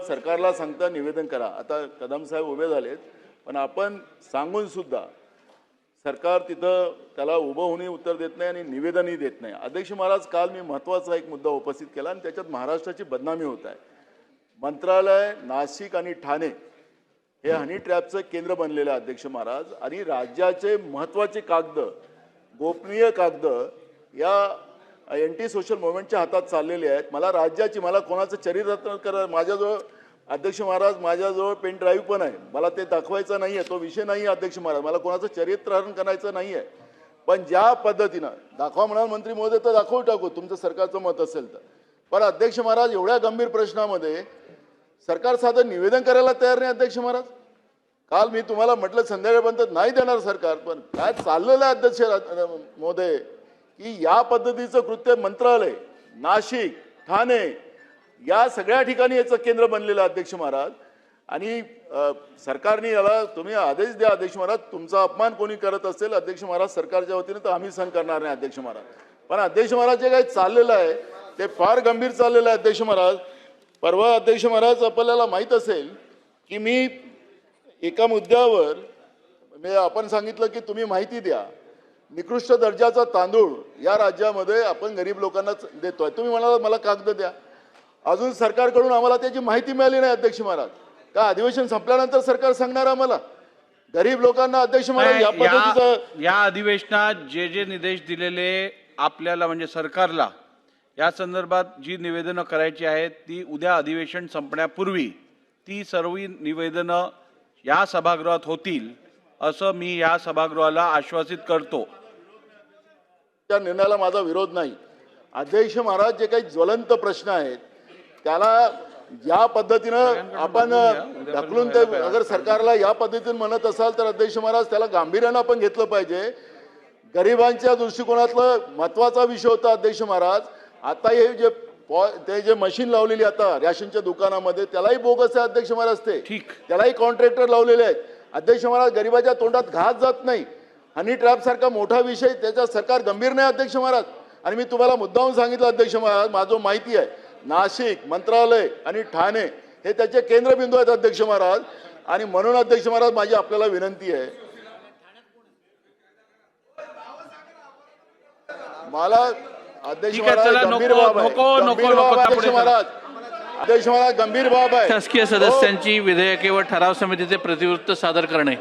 सरकारला सांगता निवेदन करा. आता कदम साहेब उभे झालेत, पण आपण सांगून सुद्धा सरकार तिथं त्याला उभं होऊनही उत्तर देत नाही आणि निवेदनही देत नाही. अध्यक्ष महाराज, काल मी महत्त्वाचा एक मुद्दा उपस्थित केला आणि त्याच्यात महाराष्ट्राची बदनामी होत आहे. मंत्रालय नाशिक आणि ठाणे हे हनी ट्रॅपचं केंद्र बनलेलं आहे अध्यक्ष महाराज, आणि राज्याचे महत्त्वाचे कागद, गोपनीय कागद या एंटी सोशल मुवमेंटच्या हातात चाललेले आहेत. मला राज्याची, मला कोणाचं चरित्र करा, माझ्याजवळ अध्यक्ष महाराज माझ्याजवळ पेन ड्राईव्ह पण आहे, मला ते दाखवायचं नाही आहे, तो विषय नाही आहे अध्यक्ष महाराज, मला कोणाचं चरित्रहरण करायचं नाही आहे. पण ज्या पद्धतीनं दाखवा म्हणाल मंत्री महोदय तर दाखवू टाकू तुमचं सरकारचं मत असेल तर. पण अध्यक्ष महाराज, एवढ्या गंभीर प्रश्नामध्ये सरकार साधं निवेदन करायला तयार नाही अध्यक्ष महाराज. काल मी तुम्हाला म्हटलं संध्याकाळपर्यंत नाही देणार सरकार, पण काय चाललेलं आहे अध्यक्ष महोदय की या पद्धतीचं कृत्य मंत्रालय नाशिक ठाणे या सगळ्या ठिकाणी याचं केंद्र बनलेलं अध्यक्ष महाराज. आणि सरकारने याला तुम्ही आदेश द्या अध्यक्ष महाराज. तुमचा अपमान कोणी करत असेल अध्यक्ष महाराज सरकारच्या वतीने तर आम्ही सहन करणार नाही अध्यक्ष महाराज. पण अध्यक्ष महाराज जे काही चाललेलं आहे ते फार गंभीर चाललेलं आहे अध्यक्ष महाराज. परवा अध्यक्ष महाराज आपल्याला माहीत असेल की मी एका मुद्द्यावर आपण सांगितलं की तुम्ही माहिती द्या, निकृष्ट दर्जाचा तांदूळ या राज्यामध्ये आपण गरीब लोकांना देतोय. तुम्ही म्हणाला मला कागद द्या, अजून सरकारकडून आम्हाला त्याची माहिती मिळाली नाही अध्यक्ष महाराज. का अधिवेशन संपल्यानंतर सरकार सांगणार आम्हाला गरीब लोकांना अध्यक्ष महाराज या पद्धतीचं. या अधिवेशनात जे जे निर्देश दिलेले आपल्याला म्हणजे सरकारला या संदर्भात जी निवेदनं करायची आहेत ती उद्या अधिवेशन संपण्यापूर्वी ती सर्व निवेदनं या सभागृहात होतील असं मी या सभागृहाला आश्वासित करतो. त्या निर्णयाला माझा विरोध नाही अध्यक्ष महाराज. जे काही ज्वलंत प्रश्न आहेत त्याला या पद्धतीनं आपण ढकलून ते अगर सरकारला या पद्धतीने म्हणत असाल तर अध्यक्ष महाराज त्याला गांभीर्यानं आपण घेतलं पाहिजे. गरिबांच्या दृष्टिकोनातलं महत्वाचा विषय होता अध्यक्ष महाराज. आता हे जे मशीन लावलेली आता रॅशनच्या दुकानामध्ये त्यालाही बोगस आहे अध्यक्ष महाराज. ते ठीक, त्यालाही कॉन्ट्रॅक्टर लावलेले आहेत अध्यक्ष महाराज. गरिबाच्या तोंडात घास जात नाही. हनी ट्रॅप सारखा मोठा विषय त्याचा सरकार गंभीर नाही अध्यक्ष महाराज. आणि मी तुम्हाला मुद्दाहून सांगितलं अध्यक्ष महाराज, माझं माहिती आहे नाशिक मंत्रालय आणि ठाणे हे त्याचे केंद्रबिंदू आहेत अध्यक्ष महाराज. आणि म्हणून अध्यक्ष महाराज माझी आपल्याला विनंती आहे, मला अध्यक्ष महाराज गंभीर बाब आहे, गंभीर बाब अध्यक्ष महाराज, अध्यक्ष महाराज गंभीर बाब आहे. शासकीय सदस्यांची विधेयके व ठराव समितीचे प्रतिवृत्त सादर करणे.